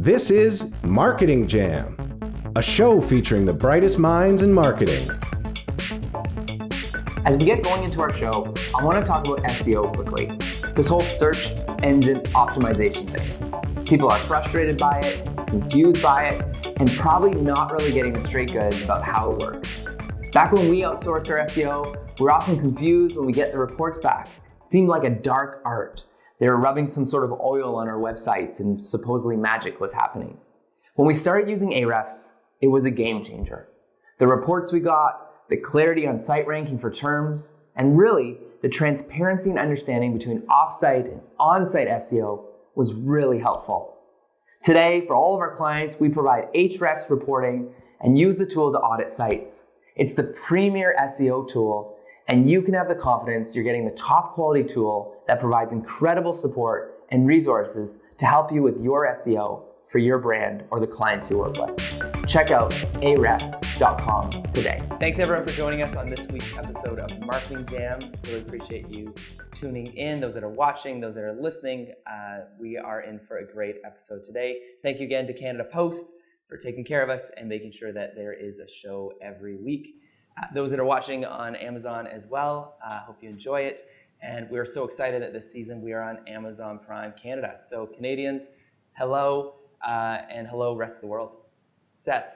This is Marketing Jam, a show featuring the brightest minds in marketing. As we get going into our show, I want to talk about SEO quickly. This whole search engine optimization thing. People are frustrated by it, confused by it, and probably not really getting the straight goods about how it works. Back when we outsourced our SEO, we were often confused when we get the reports back. It seemed like a dark art. They were rubbing some sort of oil on our websites and supposedly magic was happening. When we started using Ahrefs, it was a game changer. The reports we got, the clarity on site ranking for terms, and really the transparency and understanding between off-site and on-site SEO was really helpful. Today, for all of our clients, we provide Ahrefs reporting and use the tool to audit sites. It's the premier SEO tool, and you can have the confidence you're getting the top quality tool that provides incredible support and resources to help you with your SEO for your brand or the clients you work with. Check out ahrefs.com today. Thanks everyone for joining us on this week's episode of Marketing Jam. Really appreciate you tuning in. Those that are watching, those that are listening, we are in for a great episode today. Thank you again to Canada Post for taking care of us and making sure that there is a show every week. Those that are watching on Amazon as well, hope you enjoy it. And we're so excited that this season we are on Amazon Prime Canada. So Canadians, hello, and hello rest of the world. Seth,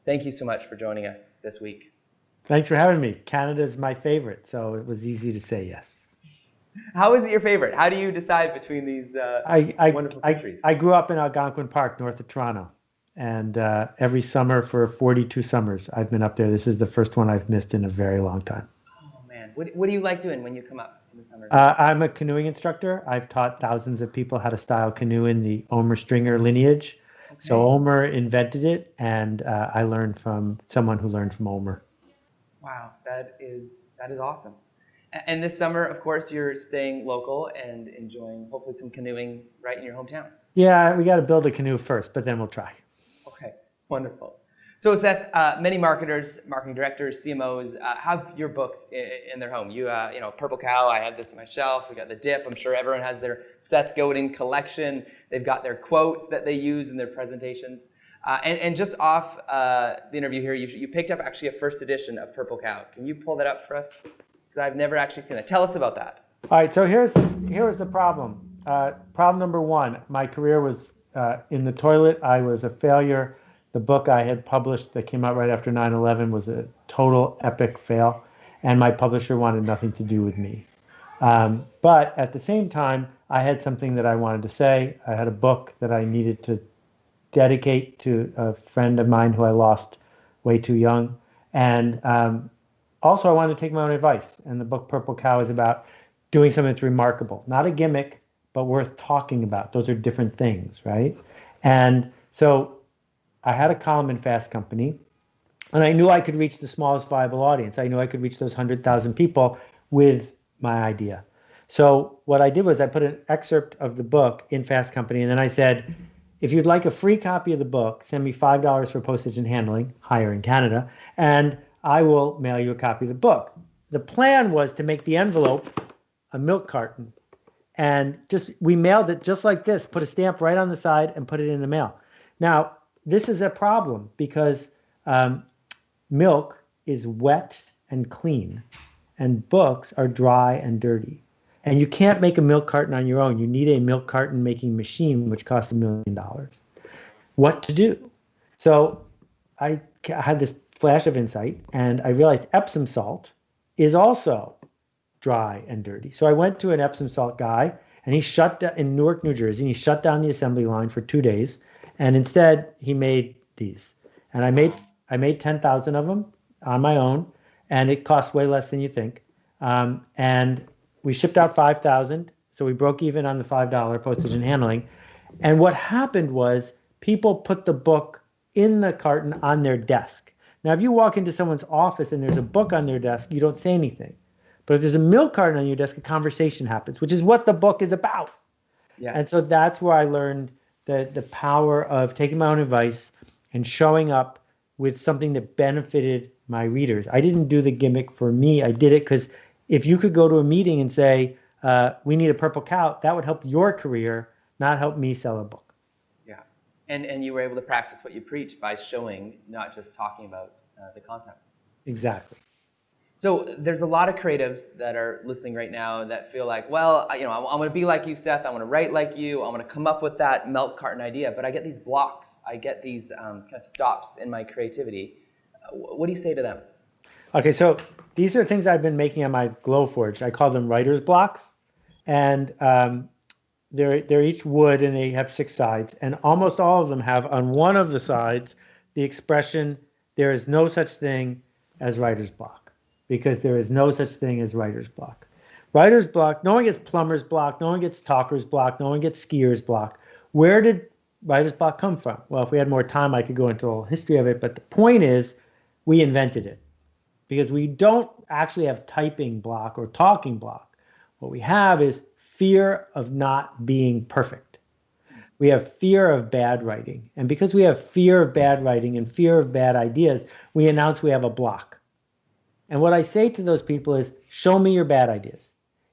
thank you so much for joining us this week. Thanks for having me. Canada's my favorite, so it was easy to say yes. How is it your favorite? How do you decide between these wonderful countries? I grew up in Algonquin Park, north of Toronto. And every summer for 42 summers, I've been up there. This is the first one I've missed in a very long time. Oh, man. What do you like doing when you come up in the summer? I'm a canoeing instructor. I've taught thousands of people how to style canoe in the Omer Stringer lineage. Okay. So Omer invented it, and I learned from someone who learned from Omer. Wow, that is awesome. And this summer, of course, you're staying local and enjoying hopefully some canoeing right in your hometown. Yeah, we got to build a canoe first, but then we'll try. Okay, wonderful. So Seth, many marketers, marketing directors, CMOs have your books in their home. You know, Purple Cow, I have this on my shelf. We got The Dip. I'm sure everyone has their Seth Godin collection. They've got their quotes that they use in their presentations. And just off the interview here, you picked up actually a first edition of Purple Cow. Can you pull that up for us? Because I've never actually seen it. Tell us about that. All right, so here's the problem. Problem number one, my career was in the toilet. I was a failure. The book I had published that came out right after 9/11 was a total epic fail, and my publisher wanted nothing to do with me. But at the same time, I had something that I wanted to say. I had a book that I needed to dedicate to a friend of mine who I lost way too young. And also, I wanted to take my own advice. And the book Purple Cow is about doing something that's remarkable, not a gimmick, but worth talking about. Those are different things, right? And so I had a column in Fast Company, and I knew I could reach the smallest viable audience. I knew I could reach those 100,000 people with my idea. So what I did was I put an excerpt of the book in Fast Company, and then I said, if you'd like a free copy of the book, send me $5 for postage and handling, higher in Canada, and I will mail you a copy of the book. The plan was to make the envelope a milk carton. And we mailed it just like this, put a stamp right on the side and put it in the mail. Now, this is a problem because milk is wet and clean and books are dry and dirty. And you can't make a milk carton on your own. You need a milk carton making machine, which costs $1 million. What to do? So I had this flash of insight and I realized Epsom salt is also dry and dirty. So I went to an Epsom salt guy, and he shut down in Newark, New Jersey, and he shut down the assembly line for 2 days. And instead, he made these. And I made 10,000 of them on my own, and it cost way less than you think. And we shipped out 5,000, so we broke even on the $5 postage and handling. And what happened was people put the book in the carton on their desk. Now, if you walk into someone's office and there's a book on their desk, you don't say anything. But if there's a milk carton on your desk, a conversation happens, which is what the book is about. Yes. And so that's where I learned the power of taking my own advice and showing up with something that benefited my readers. I didn't do the gimmick for me. I did it because if you could go to a meeting and say, we need a Purple Cow, that would help your career, not help me sell a book. Yeah. And you were able to practice what you preach by showing, not just talking about the concept. Exactly. So there's a lot of creatives that are listening right now that feel like, well, I want to be like you, Seth. I want to write like you. I want to come up with that milk carton idea. But I get these blocks. I get these kind of stops in my creativity. What do you say to them? Okay, so these are things I've been making on my Glowforge. I call them writer's blocks. And they're each wood, and they have 6 sides. And almost all of them have on one of the sides the expression, there is no such thing as writer's block. Because there is no such thing as writer's block. Writer's block, no one gets plumber's block, no one gets talker's block, no one gets skier's block. Where did writer's block come from? Well, if we had more time, I could go into the whole history of it, but the point is we invented it. Because we don't actually have typing block or talking block. What we have is fear of not being perfect. We have fear of bad writing. And because we have fear of bad writing and fear of bad ideas, we announce we have a block. And what I say to those people is, show me your bad ideas.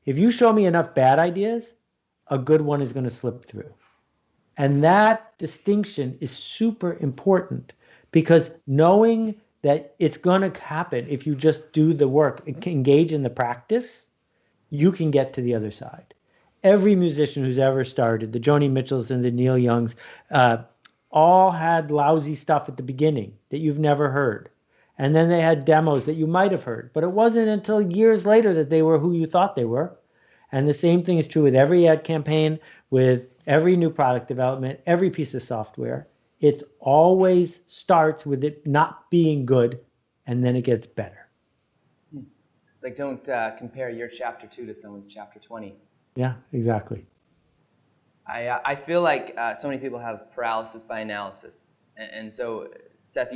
If you show me enough bad ideas, a good one is going to slip through. And that distinction is super important, because knowing that it's going to happen if you just do the work and engage in the practice, you can get to the other side. Every musician who's ever started, the Joni Mitchells and the Neil Youngs, all had lousy stuff at the beginning that you've never heard. And then they had demos that you might have heard, but it wasn't until years later that they were who you thought they were. And the same thing is true with every ad campaign, with every new product development, every piece of software. It always starts with it not being good, and then it gets better. It's like, don't compare your chapter 2 to someone's chapter 20. Yeah, exactly. I feel like so many people have paralysis by analysis. And so, Seth,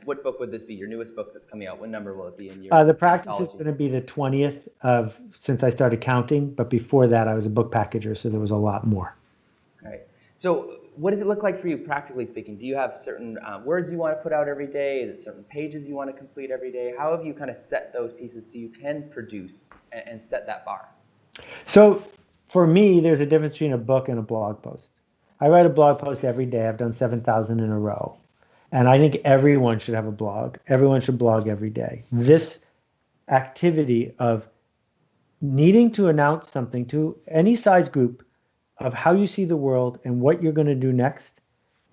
what book would this be? Your newest book that's coming out? What number will it be in your The practice anthology? is going to be the 20th of since I started counting, but before that I was a book packager, so there was a lot more. Okay. So what does it look like for you, practically speaking? Do you have certain words you want to put out every day? Is it certain pages you want to complete every day? How have you kind of set those pieces so you can produce and set that bar? So for me, there's a difference between a book and a blog post. I write a blog post every day. I've done 7,000 in a row. And I think everyone should have a blog. Everyone should blog every day. This activity of needing to announce something to any size group of how you see the world and what you're going to do next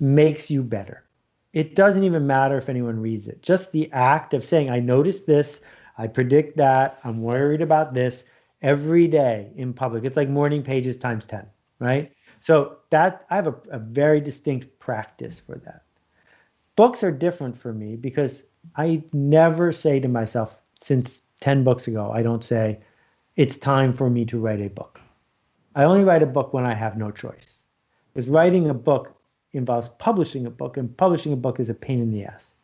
makes you better. It doesn't even matter if anyone reads it. Just the act of saying, I noticed this, I predict that, I'm worried about this every day in public. It's like morning pages times 10, right? So that I have a very distinct practice for that. Books are different for me because I never say to myself, since 10 books ago, I don't say, it's time for me to write a book. I only write a book when I have no choice. Because writing a book involves publishing a book, and publishing a book is a pain in the ass.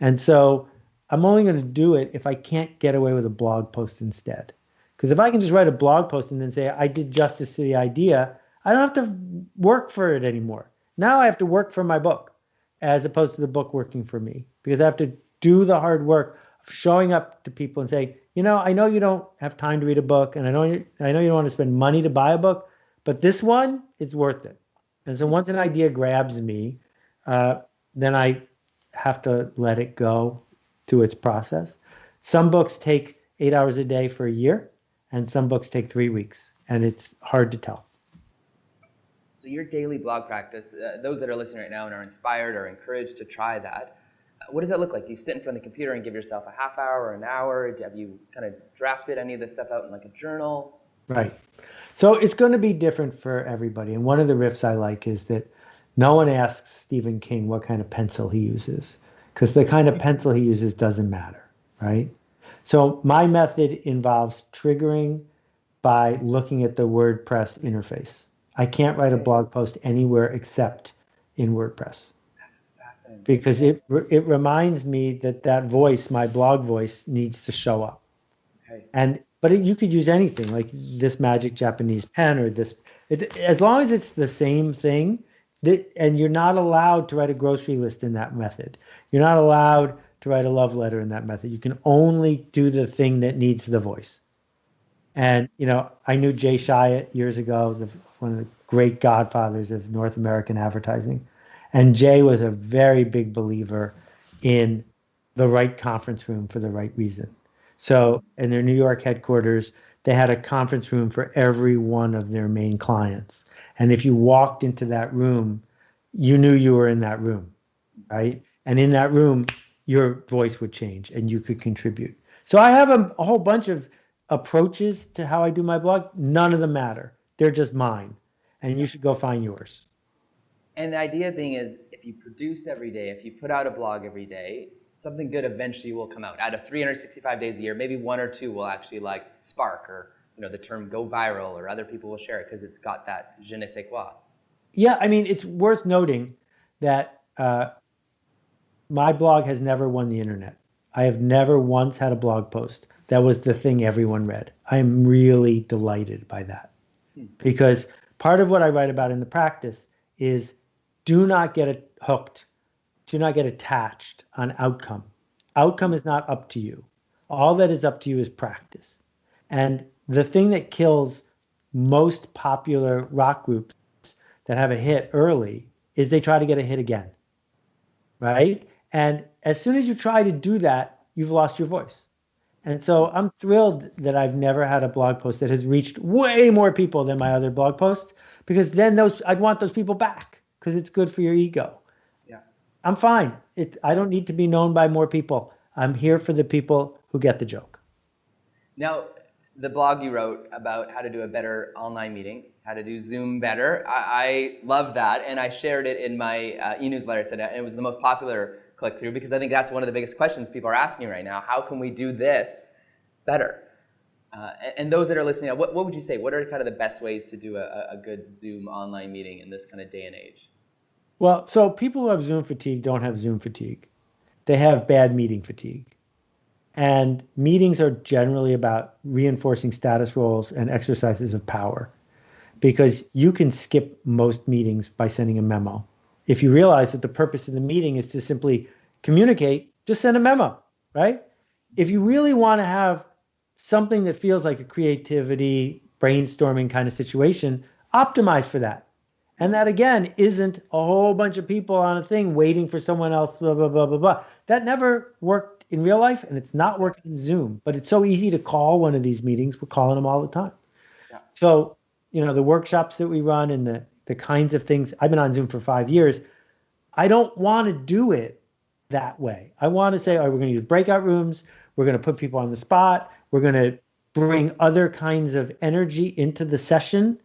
And so I'm only going to do it if I can't get away with a blog post instead. Because if I can just write a blog post and then say, I did justice to the idea, I don't have to work for it anymore. Now I have to work for my book, as opposed to the book working for me, because I have to do the hard work of showing up to people and saying, I know you don't have time to read a book, and I know you don't want to spend money to buy a book, but this one, it's worth it. And so once an idea grabs me, then I have to let it go through its process. Some books take 8 hours a day for a year, and some books take 3 weeks, and it's hard to tell. So your daily blog practice, those that are listening right now and are inspired or encouraged to try that, what does that look like? Do you sit in front of the computer and give yourself a half hour or an hour? Have you kind of drafted any of this stuff out in like a journal? Right. So it's going to be different for everybody. And one of the riffs I like is that no one asks Stephen King what kind of pencil he uses, because the kind of pencil he uses doesn't matter, right? So my method involves triggering by looking at the WordPress interface. I can't write a blog post anywhere except in WordPress. That's fascinating. Because it reminds me that voice, my blog voice, needs to show up. Okay. But you could use anything, like this magic Japanese pen or this. As long as it's the same thing, and you're not allowed to write a grocery list in that method. You're not allowed to write a love letter in that method. You can only do the thing that needs the voice. And, I knew Jay Chiat years ago, one of the great godfathers of North American advertising. And Jay was a very big believer in the right conference room for the right reason. So in their New York headquarters, they had a conference room for every one of their main clients. And if you walked into that room, you knew you were in that room, right? And in that room, your voice would change and you could contribute. So I have a whole bunch of approaches to how I do my blog. None of them matter. They're just mine. And you should go find yours. And the idea being is if you produce every day, if you put out a blog every day, something good eventually will come out. Out of 365 days a year, maybe one or two will actually like spark, or the term go viral, or other people will share it because it's got that je ne sais quoi. Yeah, I mean, it's worth noting that my blog has never won the internet. I have never once had a blog post that was the thing everyone read. I am really delighted by that because part of what I write about in the practice is do not get hooked. Do not get attached on outcome. Outcome is not up to you. All that is up to you is practice. And the thing that kills most popular rock groups that have a hit early is they try to get a hit again, right? And as soon as you try to do that, you've lost your voice. And so I'm thrilled that I've never had a blog post that has reached way more people than my other blog posts, because then I'd want those people back because it's good for your ego. Yeah, I'm fine. I don't need to be known by more people. I'm here for the people who get the joke. Now, the blog you wrote about how to do a better online meeting, how to do Zoom better, I love that, and I shared it in my e-newsletter today, and it was the most popular click-through because I think that's one of the biggest questions people are asking right now. How can we do this better? And those that are listening, what would you say? What are kind of the best ways to do a good Zoom online meeting in this kind of day and age? Well, so people who have Zoom fatigue don't have Zoom fatigue. They have bad meeting fatigue. And meetings are generally about reinforcing status roles and exercises of power, because you can skip most meetings by sending a memo. If you realize that the purpose of the meeting is to simply communicate, just send a memo, right? If you really want to have something that feels like a creativity, brainstorming kind of situation, optimize for that. And that, again, isn't a whole bunch of people on a thing waiting for someone else, blah, blah, blah, blah, blah. That never worked in real life, and it's not working in Zoom. But it's so easy to call one of these meetings. We're calling them all the time. Yeah. So, the workshops that we run and the kinds of things, I've been on Zoom for 5 years. I don't want to do it that way. I want to say, all right, we're going to use breakout rooms. We're going to put people on the spot. We're going to bring other kinds of energy into the session.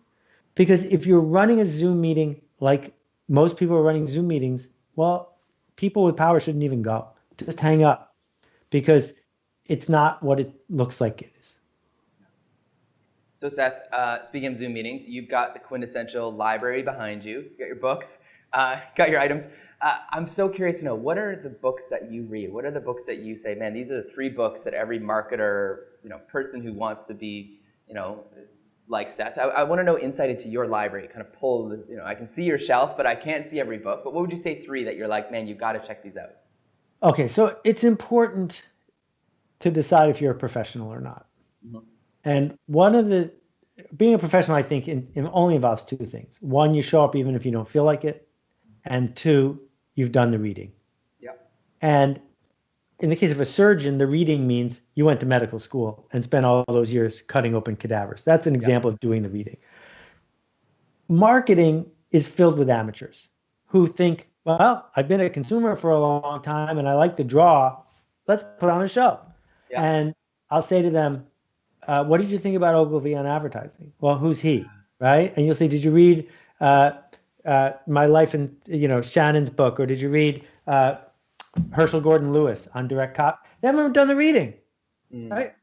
Because if you're running a Zoom meeting like most people are running Zoom meetings, well, people with power shouldn't even go. Just hang up, because it's not what it looks like it is. So Seth, speaking of Zoom meetings, you've got the quintessential library behind you. You got your books, got your items. I'm so curious to know, what are the books that you read? What are the books that you say, man, these are the 3 books that every marketer, person who wants to be, like Seth. I want to know insight into your library, kind of pull, I can see your shelf, but I can't see every book. But what would you say 3 that you're like, man, you've got to check these out? Okay, so it's important to decide if you're a professional or not. Mm-hmm. And being a professional, I think, it only involves 2 things. 1, you show up even if you don't feel like it. And 2, you've done the reading. Yeah. And in the case of a surgeon, the reading means you went to medical school and spent all those years cutting open cadavers. That's an example of doing the reading. Marketing is filled with amateurs who think, well, I've been a consumer for a long time and I like to draw. Let's put on a show. Yeah. And I'll say to them, what did you think about Ogilvy on advertising? Well, who's he, right? And you'll say, did you read My Life in Shannon's book, or did you read Herschel Gordon Lewis on direct copy? They haven't done the reading, right?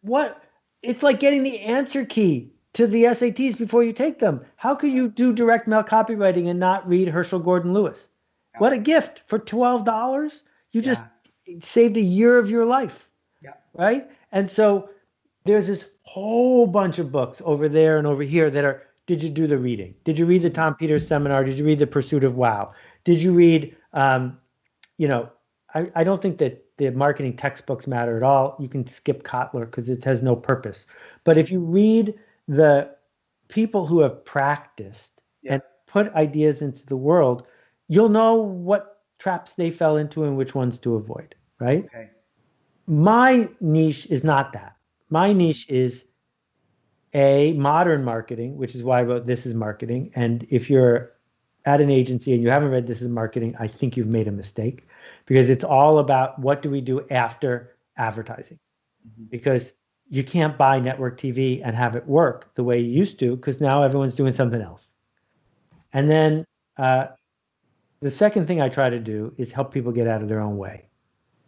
It's like getting the answer key to the SATs before you take them. How could you do direct mail copywriting and not read Herschel Gordon Lewis? Yeah. What a gift for $12. You just saved a year of your life, right? And so there's this whole bunch of books over there and over here that are, did you do the reading? Did you read the Tom Peters seminar? Did you read The Pursuit of Wow? Did you read, I don't think that the marketing textbooks matter at all. You can skip Kotler because it has no purpose. But if you read the people who have practiced and put ideas into the world, you'll know what traps they fell into and which ones to avoid, right? Okay. My niche is not that. My niche is modern marketing, which is why I wrote This is Marketing. And if you're at an agency and you haven't read This is Marketing, I think you've made a mistake, because it's all about what do we do after advertising. Because you can't buy network TV and have it work the way you used to, because now everyone's doing something else. And then the second thing I try to do is help people get out of their own way,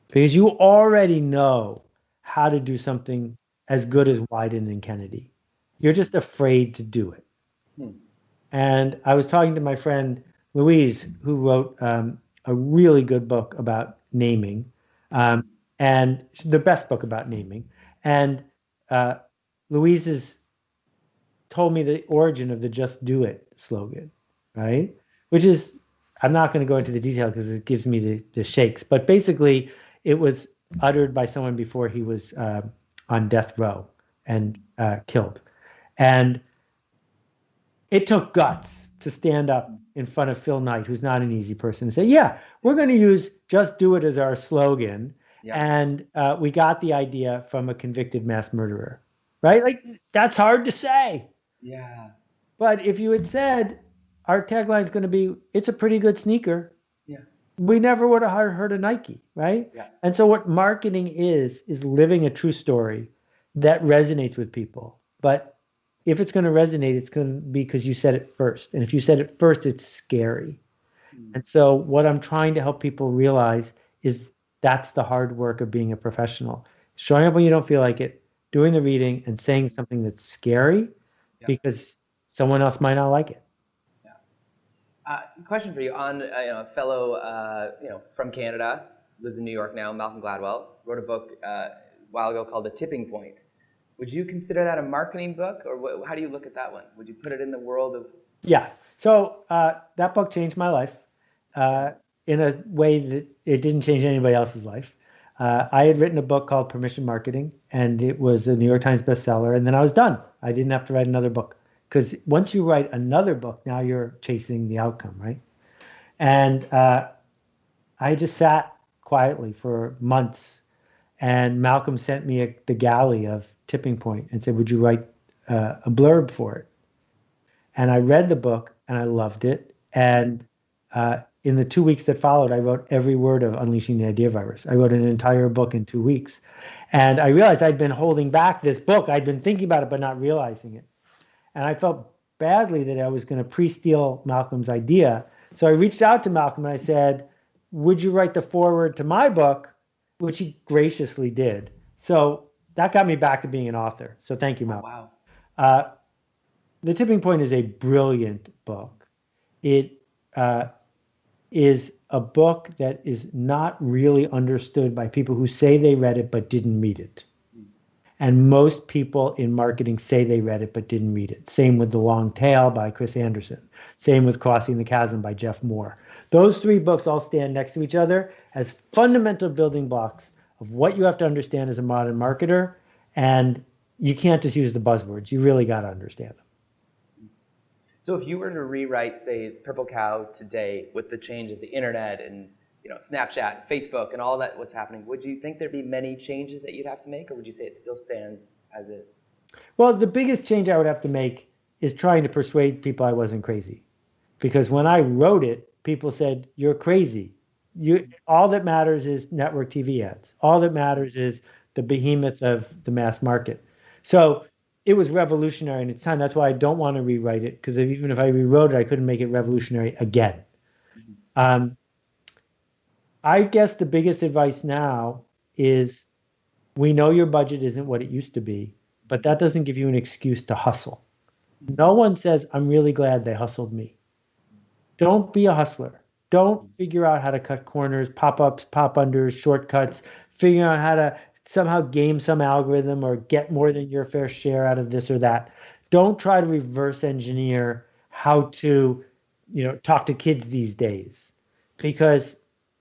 because you already know how to do something as good as Wyden and Kennedy. You're just afraid to do it. And I was talking to my friend Louise, who wrote a really good book about naming, and the best book about naming. And Louise has told me the origin of the "Just Do It" slogan, right? Which is, I'm not going to go into the detail because it gives me the shakes, but basically it was uttered by someone before he was on death row and killed. And it took guts to stand up in front of Phil Knight, who's not an easy person, and say, yeah, we're going to use "Just Do It" as our slogan. Yeah. And we got the idea from a convicted mass murderer, right? Like, that's hard to say. Yeah. But if you had said, our tagline is going to be, it's a pretty good sneaker, yeah, we never would have heard of Nike, right? Yeah. And so what marketing is living a true story that resonates with people. But if it's going to resonate, it's going to be because you said it first. And if you said it first, it's scary. And so what I'm trying to help people realize is that's the hard work of being a professional. Showing up when you don't feel like it, doing the reading, and saying something that's scary because someone else might not like it. Question for you on a fellow from Canada, lives in New York now, Malcolm Gladwell, wrote a book a while ago called The Tipping Point. Would you consider that a marketing book, or how do you look at that one? Would you put it in the world of? Yeah. So that book changed my life in a way that it didn't change anybody else's life. I had written a book called Permission Marketing, and it was a New York Times bestseller, and then I was done. I didn't have to write another book, because once you write another book, now you're chasing the outcome, right? And I just sat quietly for months, and Malcolm sent me the galley of Tipping Point and said, would you write a blurb for it? And I read the book, and I loved it. And in the 2 weeks that followed, I wrote every word of Unleashing the Idea Virus. I wrote an entire book in 2 weeks. And I realized I'd been holding back this book. I'd been thinking about it, but not realizing it. And I felt badly that I was going to pre-steal Malcolm's idea. So I reached out to Malcolm and I said, would you write the foreword to my book? Which he graciously did. So that got me back to being an author. So thank you, Malcolm. Oh, wow. The Tipping Point is a brilliant book. It is a book that is not really understood by people who say they read it but didn't read it. And most people in marketing say they read it but didn't read it. Same with The Long Tail by Chris Anderson. Same with Crossing the Chasm by Jeff Moore. Those three books all stand next to each other as fundamental building blocks of what you have to understand as a modern marketer. And you can't just use the buzzwords. You really got to understand them. So if you were to rewrite, say, Purple Cow today with the change of the internet and Snapchat, Facebook, and all that, what's happening, would you think there'd be many changes that you'd have to make, or would you say it still stands as is? Well, the biggest change I would have to make is trying to persuade people I wasn't crazy. Because when I wrote it, people said, you're crazy. All that matters is network TV ads. All that matters is the behemoth of the mass market. So it was revolutionary in its time. That's why I don't want to rewrite it, because even if I rewrote it, I couldn't make it revolutionary again. I guess the biggest advice now is, we know your budget isn't what it used to be, but that doesn't give you an excuse to hustle. No one says, I'm really glad they hustled me. Don't be a hustler. Don't figure out how to cut corners, pop-ups, pop-unders, shortcuts, figure out how to somehow game some algorithm or get more than your fair share out of this or that. Don't try to reverse engineer how to, talk to kids these days, because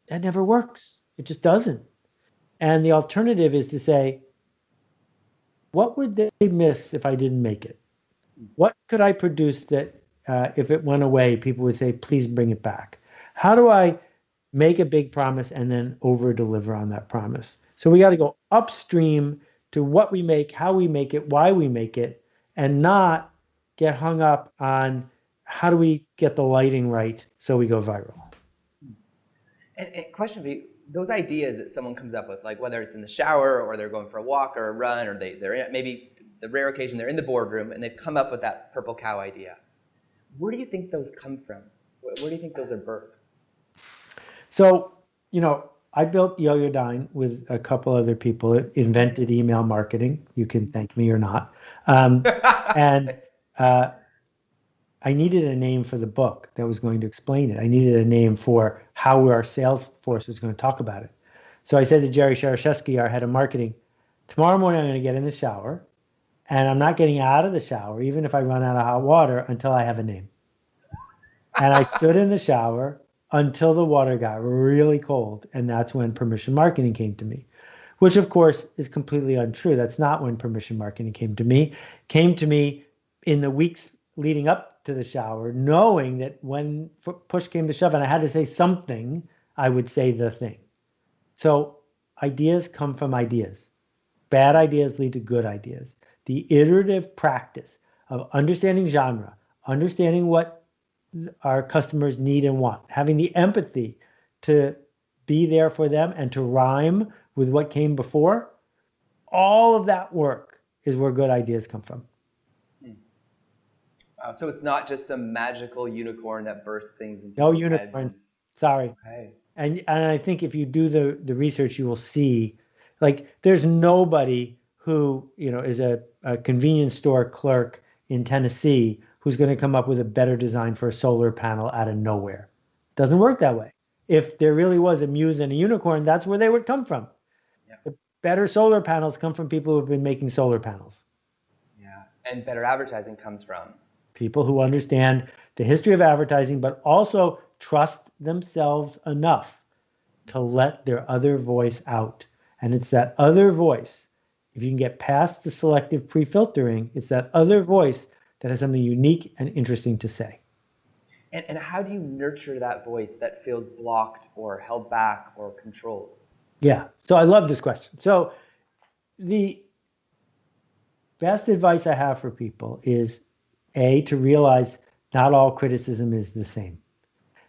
that never works. It just doesn't. And the alternative is to say, what would they miss if I didn't make it? What could I produce that if it went away, people would say, please bring it back? How do I make a big promise and then over deliver on that promise? So we got to go upstream to what we make, how we make it, why we make it, and not get hung up on how do we get the lighting right so we go viral. And question for you, those ideas that someone comes up with, like whether it's in the shower or they're going for a walk or a run, or they're in, maybe the rare occasion they're in the boardroom and they've come up with that purple cow idea. Where do you think those come from? Where do you think those are birthed? So, I built Yo-Yo with a couple other people. It invented email marketing. You can thank me or not. And I needed a name for the book that was going to explain it. I needed a name for how our sales force was going to talk about it. So I said to Jerry Sharashevsky, our head of marketing, tomorrow morning I'm going to get in the shower, and I'm not getting out of the shower, even if I run out of hot water, until I have a name. And I stood in the shower until the water got really cold, and that's when permission marketing came to me, which of course is completely untrue. That's not when permission marketing came to me. Came to me in the weeks leading up to the shower, knowing that when push came to shove and I had to say something, I would say the thing. So ideas come from ideas. Bad ideas lead to good ideas. The iterative practice of understanding genre, understanding what our customers need and want, having the empathy to be there for them and to rhyme with what came before, all of that work is where good ideas come from. Wow, so it's not just some magical unicorn that bursts things into No heads. unicorns. Sorry. Okay. And I think if you do the research, you will see, like, there's nobody who, is a convenience store clerk in Tennessee who's going to come up with a better design for a solar panel out of nowhere. Doesn't work that way. If there really was a muse and a unicorn, that's where they would come from. Yeah. The better solar panels come from people who've been making solar panels. Yeah, and better advertising comes from people who understand the history of advertising, but also trust themselves enough to let their other voice out. And it's that other voice, if you can get past the selective pre-filtering, it's that other voice that has something unique and interesting to say. And how do you nurture that voice that feels blocked or held back or controlled? Yeah, so I love this question. So the best advice I have for people is, A, to realize not all criticism is the same.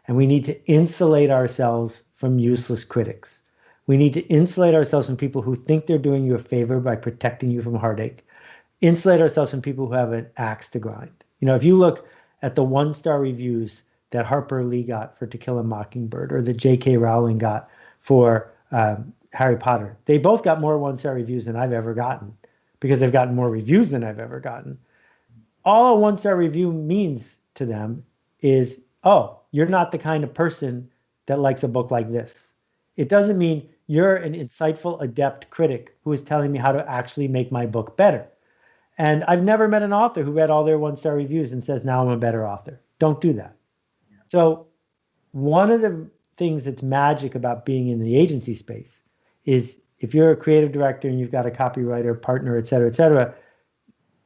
And we need to insulate ourselves from useless critics. We need to insulate ourselves from people who think they're doing you a favor by protecting you from heartache. Insulate ourselves from people who have an axe to grind. If you look at the 1-star reviews that Harper Lee got for To Kill a Mockingbird or that J.K. Rowling got for Harry Potter, they both got more 1-star reviews than I've ever gotten because they've gotten more reviews than I've ever gotten. All a 1-star review means to them is, oh, you're not the kind of person that likes a book like this. It doesn't mean you're an insightful, adept critic who is telling me how to actually make my book better. And I've never met an author who read all their 1-star reviews and says, now I'm a better author. Don't do that. Yeah. So one of the things that's magic about being in the agency space is if you're a creative director and you've got a copywriter, partner, et cetera,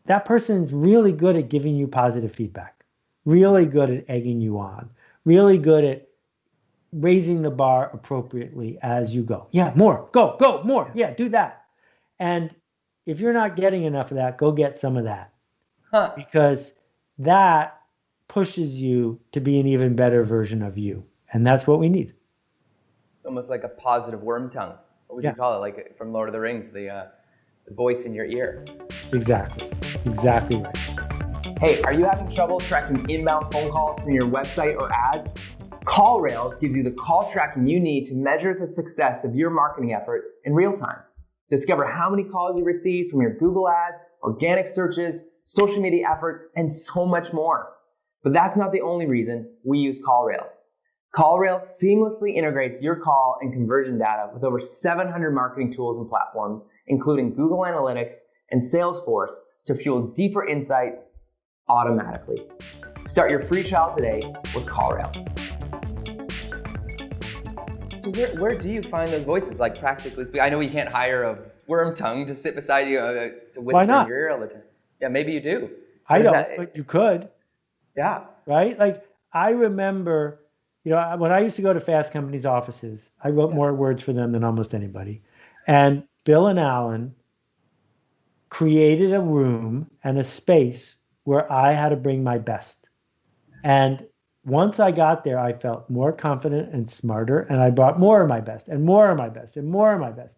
that person's really good at giving you positive feedback, really good at egging you on, really good at raising the bar appropriately as you go. Yeah, more, go, more. Yeah, do that. And if you're not getting enough of that, go get some of that. Because that pushes you to be an even better version of you. And that's what we need. It's almost like a positive worm tongue. What would you call it? Like from Lord of the Rings, the voice in your ear. Exactly right. Hey, are you having trouble tracking inbound phone calls from your website or ads? CallRails gives you the call tracking you need to measure the success of your marketing efforts in real time. Discover how many calls you received from your Google ads, organic searches, social media efforts, and so much more. But that's not the only reason we use CallRails. CallRails seamlessly integrates your call and conversion data with over 700 marketing tools and platforms, including Google Analytics and Salesforce, to fuel deeper insights automatically. Start your free trial today with CallRails. So where do you find those voices? Like practically speaking, I know you can't hire a worm tongue to sit beside you to whisper in your ear all the time. Yeah, maybe you do. I don't, but you could. Yeah. Right? Like I remember When I used to go to Fast Company's offices, I wrote more words for them than almost anybody. And Bill and Alan created a room and a space where I had to bring my best. And once I got there, I felt more confident and smarter, and I brought more of my best and more of my best and more of my best.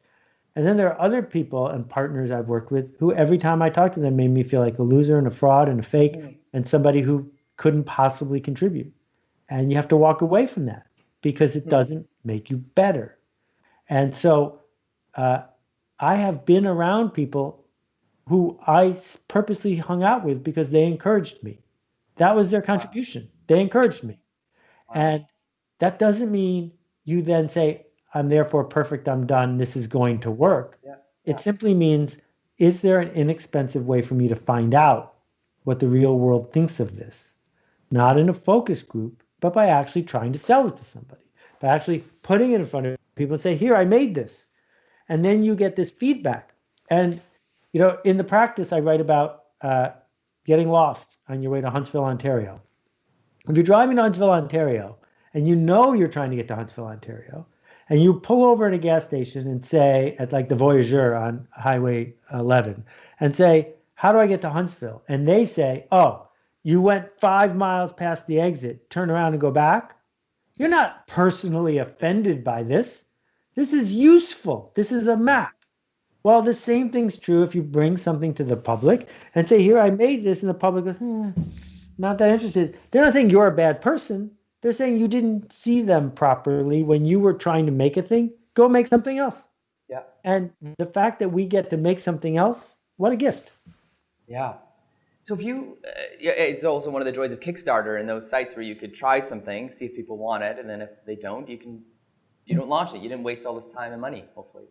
And then there are other people and partners I've worked with who every time I talked to them made me feel like a loser and a fraud and a fake and somebody who couldn't possibly contribute. And you have to walk away from that because it doesn't make you better. And so I have been around people who I purposely hung out with because they encouraged me. That was their contribution. They encouraged me. And that doesn't mean you then say, I'm therefore perfect, I'm done, this is going to work. It simply means, is there an inexpensive way for me to find out what the real world thinks of this? Not in a focus group, but by actually trying to sell it to somebody, by actually putting it in front of people and say, here, I made this. And then you get this feedback. And, in the practice, I write about getting lost on your way to Huntsville, Ontario. If you're driving to Huntsville, Ontario, and you're trying to get to Huntsville, Ontario, and you pull over at a gas station and say, at like the Voyageur on Highway 11, and say, how do I get to Huntsville? And they say, oh, you went 5 miles past the exit, turn around and go back. You're not personally offended by this. This is useful. This is a map. Well, the same thing's true if you bring something to the public and say, here, I made this, and the public goes, not that interested. They're not saying you're a bad person. They're saying you didn't see them properly when you were trying to make a thing. Go make something else. Yeah. And the fact that we get to make something else, what a gift. Yeah. So it's also one of the joys of Kickstarter and those sites where you could try something, see if people want it, and then if they don't, you don't launch it. You didn't waste all this time and money, hopefully.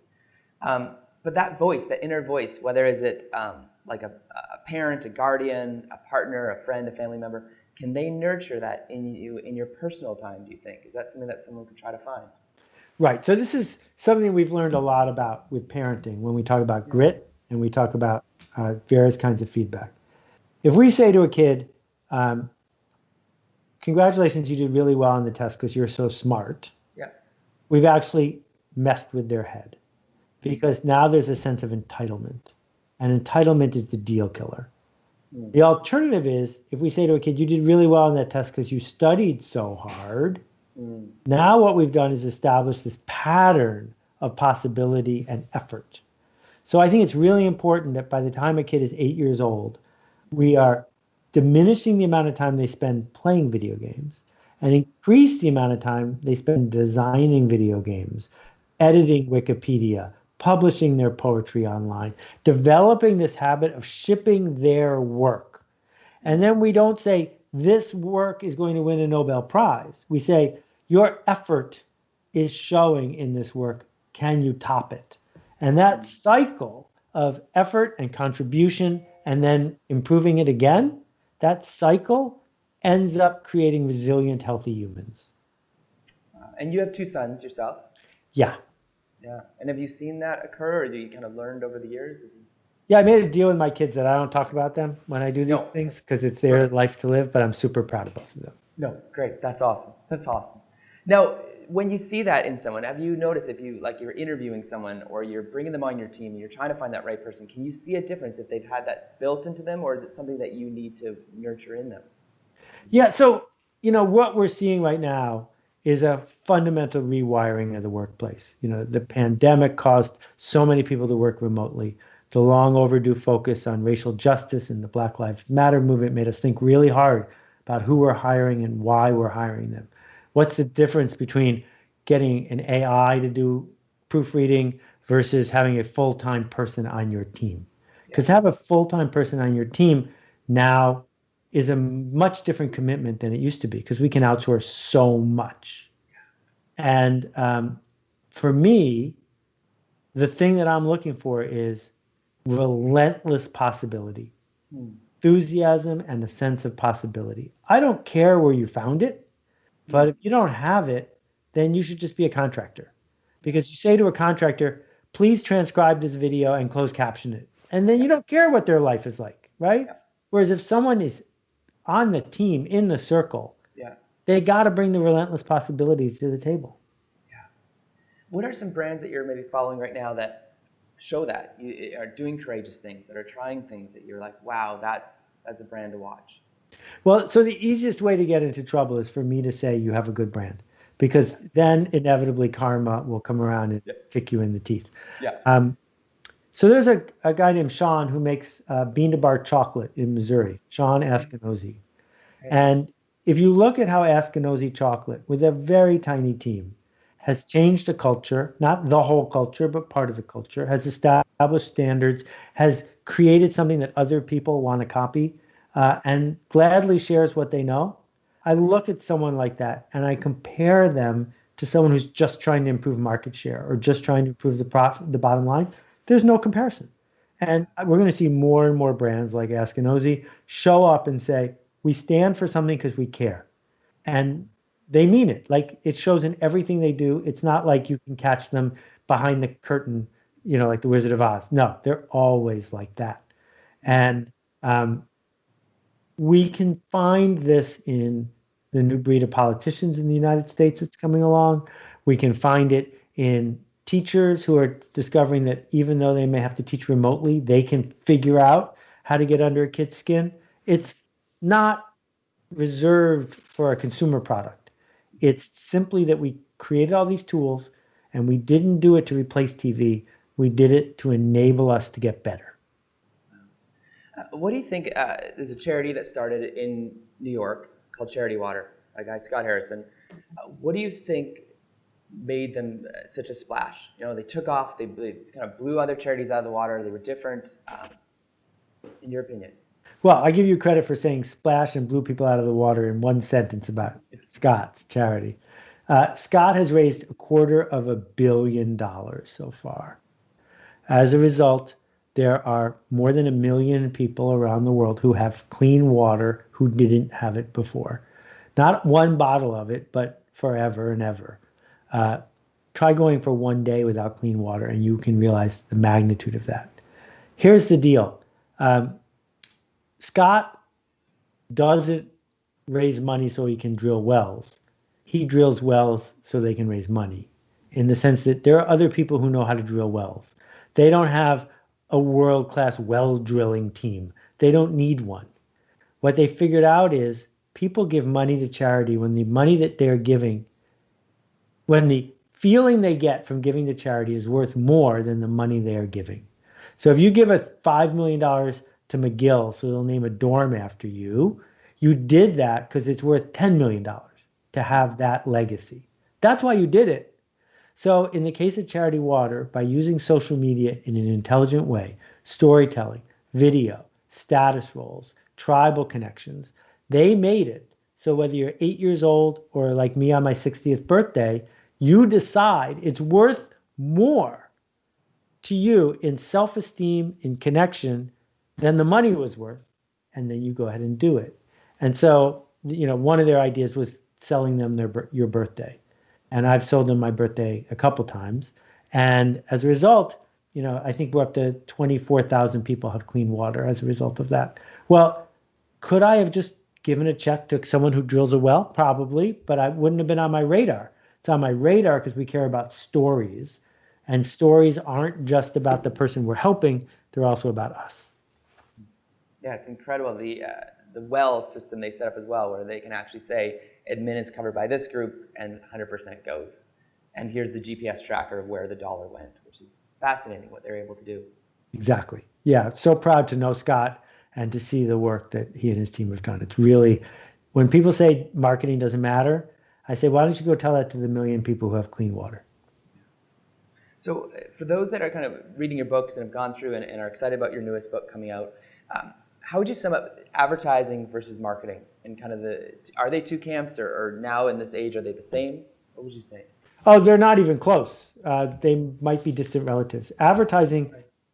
But that voice, that inner voice, whether is it like a parent, a guardian, a partner, a friend, a family member, can they nurture that in you in your personal time, do you think? Is that something that someone could try to find? Right. So this is something we've learned a lot about with parenting when we talk about grit and we talk about various kinds of feedback. If we say to a kid, congratulations, you did really well on the test because you're so smart. Yeah. We've actually messed with their head because now there's a sense of entitlement. And entitlement is the deal killer. The alternative is if we say to a kid, you did really well on that test because you studied so hard. Now what we've done is establish this pattern of possibility and effort. So I think it's really important that by the time a kid is 8 years old, we are diminishing the amount of time they spend playing video games and increase the amount of time they spend designing video games, editing Wikipedia, publishing their poetry online, developing this habit of shipping their work. And then we don't say, this work is going to win a Nobel Prize. We say, your effort is showing in this work. Can you top it? And that cycle of effort and contribution and then improving it again, that cycle ends up creating resilient, healthy humans. And you have 2 sons yourself? Yeah. Yeah. And have you seen that occur, or have you kind of learned over the years? Yeah, I made a deal with my kids that I don't talk about them when I do these things because it's their life to live, but I'm super proud of both of them. No, great. That's awesome. That's awesome. Now, when you see that in someone, have you noticed if you're interviewing someone or you're bringing them on your team and you're trying to find that right person, can you see a difference if they've had that built into them, or is it something that you need to nurture in them? Yeah, so, what we're seeing right now is a fundamental rewiring of the workplace. The pandemic caused so many people to work remotely. The long overdue focus on racial justice and the Black Lives Matter movement made us think really hard about who we're hiring and why we're hiring them. What's the difference between getting an AI to do proofreading versus having a full-time person on your team? Because have a full-time person on your team now is a much different commitment than it used to be because we can outsource so much. And for me, the thing that I'm looking for is relentless possibility, enthusiasm, and a sense of possibility. I don't care where you found it, but if you don't have it, then you should just be a contractor. Because you say to a contractor, please transcribe this video and closed caption it. And then you don't care what their life is like, right? Whereas if someone is on the team, in the circle, they got to bring the relentless possibilities to the table. What are some brands that you're maybe following right now that show that you are doing courageous things, that are trying things that you're like, wow, that's a brand to watch? Well, so the easiest way to get into trouble is for me to say you have a good brand, because then inevitably karma will come around and kick you in the teeth. Yeah. So there's a guy named Sean who makes bean to bar chocolate in Missouri, Sean Askinosie. And if you look at how Askinosie chocolate, with a very tiny team, has changed the culture, not the whole culture, but part of the culture, has established standards, has created something that other people want to copy, and gladly shares what they know. I look at someone like that and I compare them to someone who's just trying to improve market share or just trying to improve the bottom line. There's no comparison. And we're going to see more and more brands like Askinosie show up and say, we stand for something because we care. And they mean it. Like, it shows in everything they do. It's not like you can catch them behind the curtain, like the Wizard of Oz. No, they're always like that. And we can find this in the new breed of politicians in the United States that's coming along. We can find it in teachers who are discovering that even though they may have to teach remotely, they can figure out how to get under a kid's skin. It's not reserved for a consumer product. It's simply that we created all these tools and we didn't do it to replace TV. We did it to enable us to get better. What do you think? There's a charity that started in New York called Charity Water, by guy Scott Harrison. What do you think made them such a splash? They took off, they kind of blew other charities out of the water. They were different, in your opinion. Well, I give you credit for saying splash and blew people out of the water in one sentence about Scott's charity. Scott has raised $250 million so far. As a result, there are more than 1 million people around the world who have clean water who didn't have it before. Not one bottle of it, but forever and ever. Try going for one day without clean water and you can realize the magnitude of that. Here's the deal. Scott doesn't raise money so he can drill wells. He drills wells so they can raise money, in the sense that there are other people who know how to drill wells. They don't have a world-class well drilling team. They don't need one. What they figured out is people give money to charity when the money that they're giving, when the feeling they get from giving to charity is worth more than the money they are giving. So if you give $5 million to McGill so they'll name a dorm after you, you did that because it's worth $10 million to have that legacy. That's why you did it. So in the case of Charity Water, by using social media in an intelligent way, storytelling, video, status roles, tribal connections, they made it so whether you're 8 years old or like me on my 60th birthday, you decide it's worth more to you in self-esteem, in connection, than the money was worth. And then you go ahead and do it. And so, one of their ideas was selling them your birthday. And I've sold them my birthday a couple times. And as a result, I think we're up to 24,000 people have clean water as a result of that. Well, could I have just given a check to someone who drills a well? Probably, but I wouldn't have been on my radar. It's on my radar because we care about stories. And stories aren't just about the person we're helping, they're also about us. Yeah, it's incredible. The well system they set up as well, where they can actually say, admin is covered by this group and 100% goes. And here's the GPS tracker of where the dollar went, which is fascinating what they're able to do. Exactly. Yeah, so proud to know Scott and to see the work that he and his team have done. It's really, when people say marketing doesn't matter, I say, why don't you go tell that to the 1 million people who have clean water? So for those that are kind of reading your books and have gone through and are excited about your newest book coming out, how would you sum up advertising versus marketing? And kind of are they two camps, or now in this age, are they the same? What would you say? Oh, they're not even close. They might be distant relatives. Advertising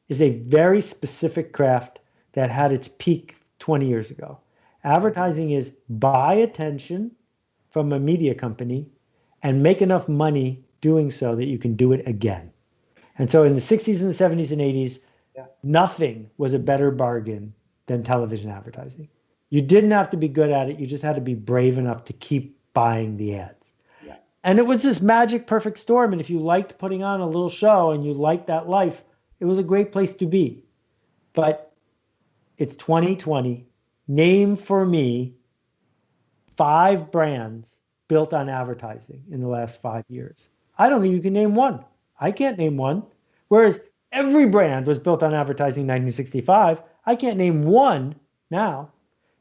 is a very specific craft that had its peak 20 years ago. Advertising is buy attention from a media company and make enough money doing so that you can do it again. And so in the 60s and the 70s and 80s, nothing was a better bargain than television advertising. You didn't have to be good at it. You just had to be brave enough to keep buying the ads. Yeah. And it was this magic perfect storm. And if you liked putting on a little show and you liked that life, it was a great place to be. But it's 2020. Name for me 5 brands built on advertising in the last 5 years. I don't think you can name one. I can't name one. Whereas every brand was built on advertising in 1965. I can't name one now.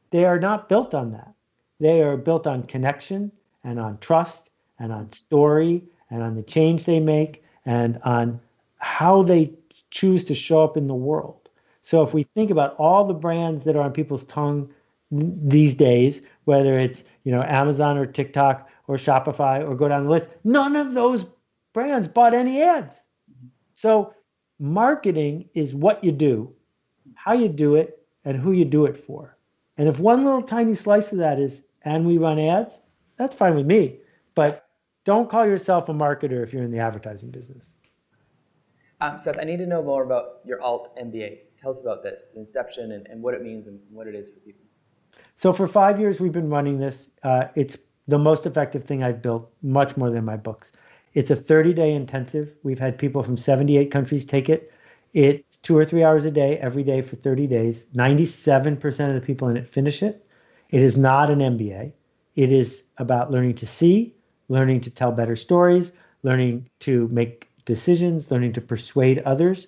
They are not built on that. They are built on connection and on trust and on story and on the change they make and on how they choose to show up in the world. So if we think about all the brands that are on people's tongue these days, whether it's Amazon or TikTok or Shopify or go down the list, none of those brands bought any ads. So marketing is what you do, how you do it, and who you do it for. And if one little tiny slice of that is, and we run ads, that's fine with me. But don't call yourself a marketer if you're in the advertising business. Seth, I need to know more about your alt MBA. Tell us about this, the inception and what it means and what it is for people. So for 5 years, we've been running this. It's the most effective thing I've built, much more than my books. It's a 30-day intensive. We've had people from 78 countries take it. It's 2 or 3 hours a day, every day for 30 days. 97% of the people in it finish it. It is not an MBA. It is about learning to see, learning to tell better stories, learning to make decisions, learning to persuade others.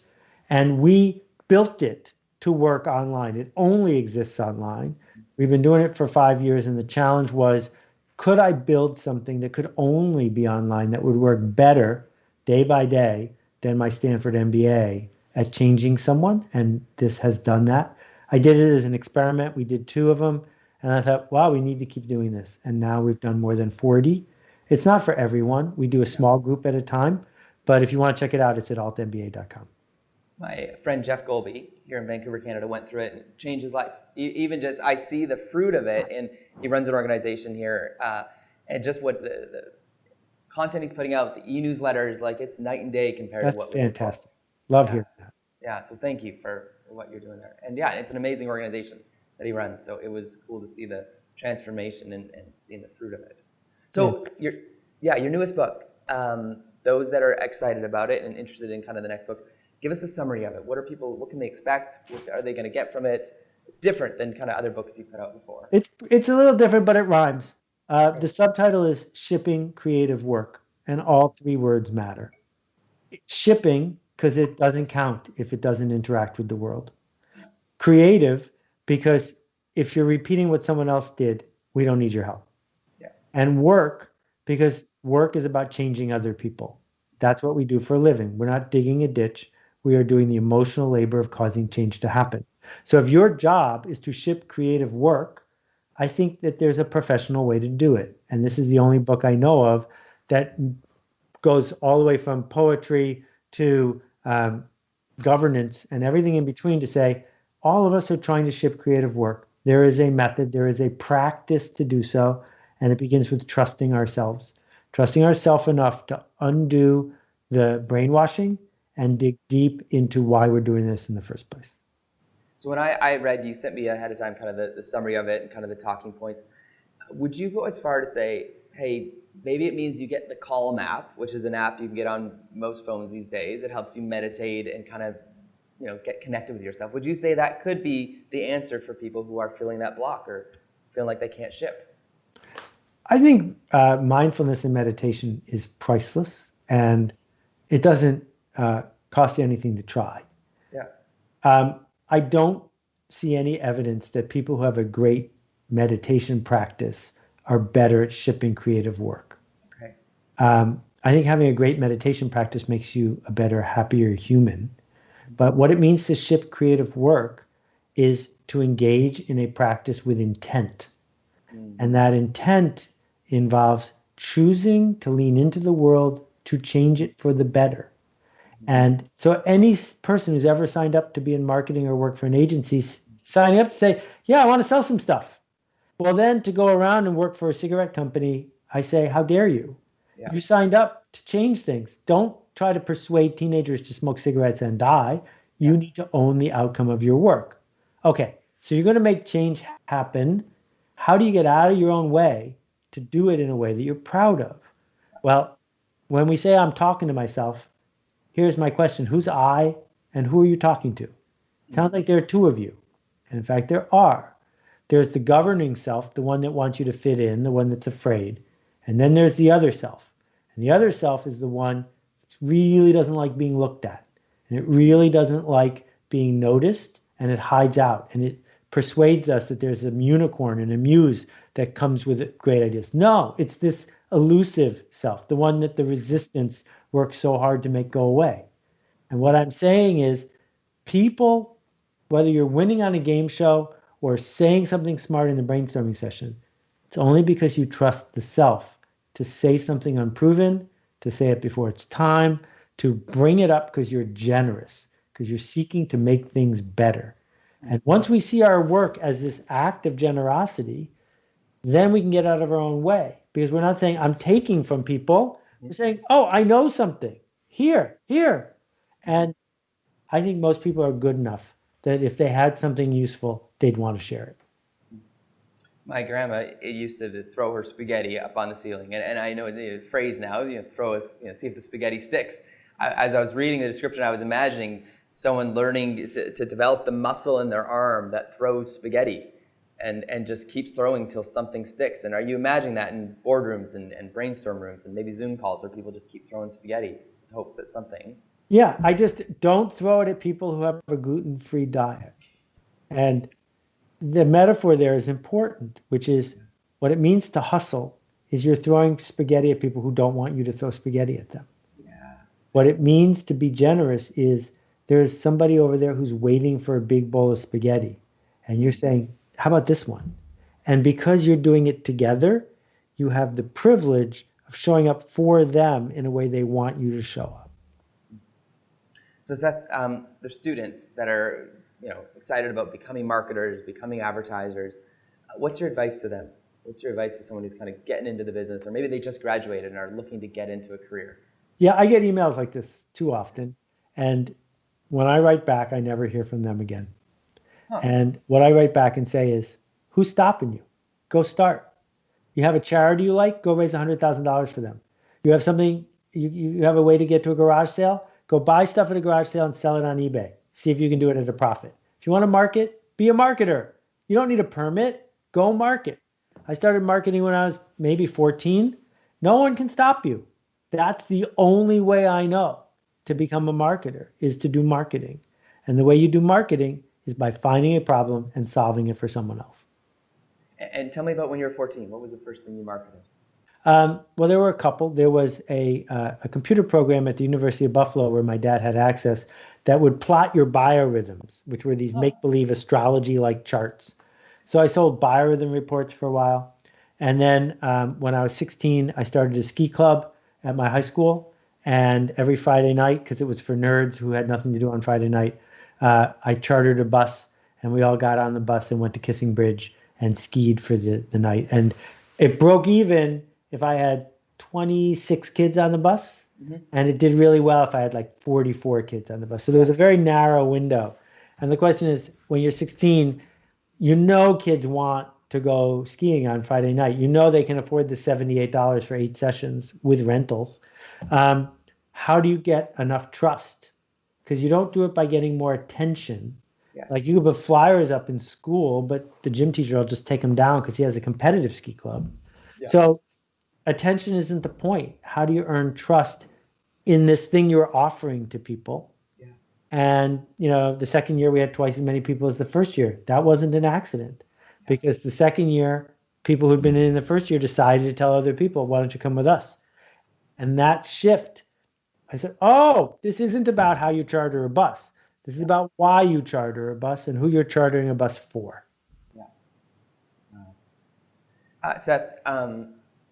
And we built it to work online. It only exists online. We've been doing it for 5 years, and the challenge was, could I build something that could only be online that would work better day by day than my Stanford MBA at changing someone? And this has done that. I did it as an experiment. We did 2 of them, and I thought, wow, we need to keep doing this. And now we've done more than 40. It's not for everyone. We do a small group at a time. But if you want to check it out, it's at altmba.com. My friend Jeff Golby here in Vancouver, Canada, went through it and it changed his life. Even just, I see the fruit of it, and he runs an organization here, and just what the content he's putting out, the e-newsletters, like it's night and day compared to what we do. That's fantastic. Love hearing that. Yeah, so thank you for what you're doing there. And yeah, it's an amazing organization that he runs, so it was cool to see the transformation and seeing the fruit of it. So your newest book, those that are excited about it and interested in kind of the next book, give us the summary of it. What can they expect? What are they going to get from it? It's different than kind of other books you've put out before. It's a little different, but it rhymes. The subtitle is Shipping Creative Work, and all 3 words matter. Shipping, because it doesn't count if it doesn't interact with the world. Creative, because if you're repeating what someone else did, we don't need your help. Yeah. And work, because work is about changing other people. That's what we do for a living. We're not digging a ditch. We are doing the emotional labor of causing change to happen. So if your job is to ship creative work, I think that there's a professional way to do it. And this is the only book I know of that goes all the way from poetry to governance and everything in between to say, all of us are trying to ship creative work. There is a method, there is a practice to do so, and it begins with trusting ourselves enough to undo the brainwashing and dig deep into why we're doing this in the first place. So when I read, you sent me ahead of time kind of the summary of it and kind of the talking points. Would you go as far to say, hey, maybe it means you get the Calm app, which is an app you can get on most phones these days. It helps you meditate and kind of get connected with yourself. Would you say that could be the answer for people who are feeling that block or feeling like they can't ship? I think mindfulness and meditation is priceless, and it doesn't cost you anything to try. Yeah. I don't see any evidence that people who have a great meditation practice are better at shipping creative work. Okay. I think having a great meditation practice makes you a better, happier human. But what it means to ship creative work is to engage in a practice with intent. And that intent involves choosing to lean into the world to change it for the better. And so any person who's ever signed up to be in marketing or work for an agency, signing up to say, yeah, I want to sell some stuff. Well, then to go around and work for a cigarette company, I say, how dare you? Yeah. You signed up to change things. Don't try to persuade teenagers to smoke cigarettes and die. You need to own the outcome of your work. Okay, so you're going to make change happen. How do you get out of your own way to do it in a way that you're proud of. Well, when we say I'm talking to myself, here's my question. Who's I and who are you talking to? It sounds like there are two of you. And in fact, there are. There's the governing self, the one that wants you to fit in, the one that's afraid. And then there's the other self. And the other self is the one that really doesn't like being looked at. And it really doesn't like being noticed, and it hides out. And it persuades us that there's a unicorn and a muse that comes with great ideas. No, it's this elusive self, the one that the resistance works so hard to make go away. And what I'm saying is, people, whether you're winning on a game show or saying something smart in the brainstorming session, it's only because you trust the self to say something unproven, to say it before it's time, to bring it up because you're generous, because you're seeking to make things better. And once we see our work as this act of generosity, then we can get out of our own way, because we're not saying I'm taking from people. We're saying, oh, I know something. Here. And I think most people are good enough that if they had something useful, they'd want to share it. My grandma used to throw her spaghetti up on the ceiling, and I know the phrase now, throw it, see if the spaghetti sticks. As I was reading the description, I was imagining someone learning to develop the muscle in their arm that throws spaghetti and just keeps throwing till something sticks. And are you imagining that in boardrooms and brainstorm rooms and maybe Zoom calls where people just keep throwing spaghetti in hopes that something... Yeah, I just don't throw it at people who have a gluten-free diet. And the metaphor there is important, which is what it means to hustle is you're throwing spaghetti at people who don't want you to throw spaghetti at them. Yeah. What it means to be generous is there's somebody over there who's waiting for a big bowl of spaghetti. And you're saying, how about this one? And because you're doing it together, you have the privilege of showing up for them in a way they want you to show up. So Seth, there's students that are excited about becoming marketers, becoming advertisers. What's your advice to them? What's your advice to someone who's kind of getting into the business, or maybe they just graduated and are looking to get into a career? Yeah, I get emails like this too often. And when I write back, I never hear from them again. Huh. And what I write back and say is, who's stopping you? Go start. You have a charity you like? Go raise $100,000 for them. You have something, you have a way to get to a garage sale? Go buy stuff at a garage sale and sell it on eBay. See if you can do it at a profit. If you want to market, be a marketer. You don't need a permit. Go market. I started marketing when I was maybe 14. No one can stop you. That's the only way I know to become a marketer, is to do marketing. And the way you do marketing is by finding a problem and solving it for someone else. And tell me about when you were 14. What was the first thing you marketed? Well, there were a couple. There was a computer program at the University of Buffalo where my dad had access that would plot your biorhythms, which were these make-believe astrology-like charts. So I sold biorhythm reports for a while. And then when I was 16, I started a ski club at my high school. And every Friday night, because it was for nerds who had nothing to do on Friday night, I chartered a bus, and we all got on the bus and went to Kissing Bridge and skied for the night. And it broke even if I had 26 kids on the bus, and it did really well if I had like 44 kids on the bus. So there was a very narrow window. And the question is, when you're 16, kids want to go skiing on Friday night. They can afford the $78 for 8 sessions with rentals. How do you get enough trust? Because you don't do it by getting more attention. Yes. Like you could put flyers up in school, but the gym teacher will just take them down because he has a competitive ski club. Yeah. So attention isn't the point. How do you earn trust in this thing you're offering to people? Yeah. And, the second year we had twice as many people as the first year. That wasn't an accident, because the second year, people who'd been in the first year decided to tell other people, why don't you come with us? And that shift, I said, oh, this isn't about how you charter a bus. This is about why you charter a bus and who you're chartering a bus for. Yeah. Seth,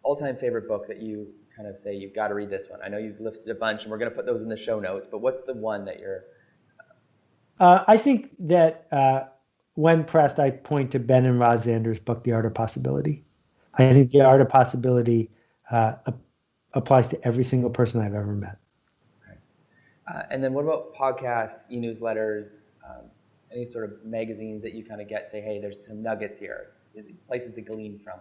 all-time favorite book that you kind of say, you've got to read this one? I know you've listed a bunch, and we're going to put those in the show notes, but what's the one that you're... I think that when pressed, I point to Ben and Roz Zander's book, The Art of Possibility. I think The Art of Possibility applies to every single person I've ever met. Okay. And then what about podcasts, e-newsletters, any sort of magazines that you kind of get, say, hey, there's some nuggets here, places to glean from?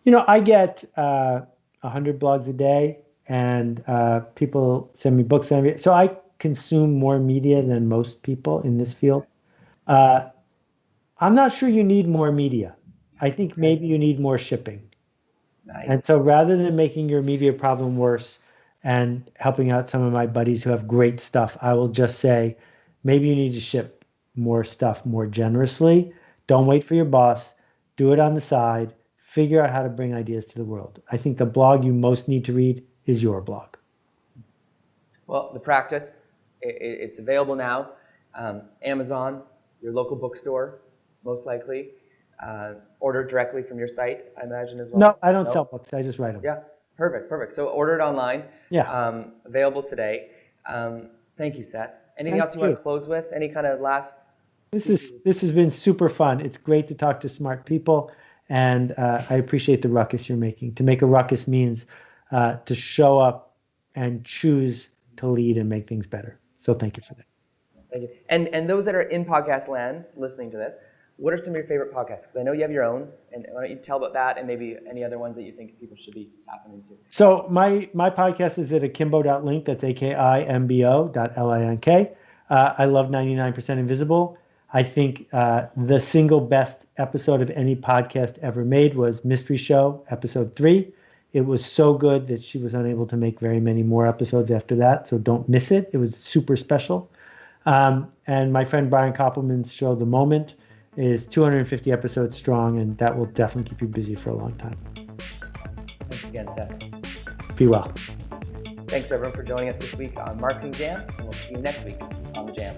I get 100 blogs a day, and people send me books. So I consume more media than most people in this field. Uh, I'm not sure you need more media. I think maybe you need more shipping. And Nice. so rather than making your media problem worse and helping out some of my buddies who have great stuff, I will just say maybe you need to ship more stuff more generously. Don't wait for your boss. Do it on the side. Figure out how to bring ideas to the world. I think the blog you most need to read is your blog. Well, the practice, it's available now. Amazon, your local bookstore, most likely. Order directly from your site, I imagine as well. No, I don't sell books. I just write them. Yeah, perfect. So order it online. Yeah. Available today. Thank you, Seth. Anything else you want to close with? Any kind of last? This has been super fun. It's great to talk to smart people, and I appreciate the ruckus you're making. To make a ruckus means to show up and choose to lead and make things better. So thank you for that. Thank you. And those that are in podcast land listening to this, what are some of your favorite podcasts? Because I know you have your own, and why don't you tell about that and maybe any other ones that you think people should be tapping into? So my podcast is at akimbo.link. That's akimbo.link. I love 99% Invisible. I think the single best episode of any podcast ever made was Mystery Show, episode 3. It was so good that she was unable to make very many more episodes after that, so don't miss it. It was super special. And my friend Brian Koppelman's show, The Moment, is 250 episodes strong, and that will definitely keep you busy for a long time. Thanks again, Seth. Be well. Thanks, everyone, for joining us this week on Marketing Jam, and we'll see you next week on The Jam.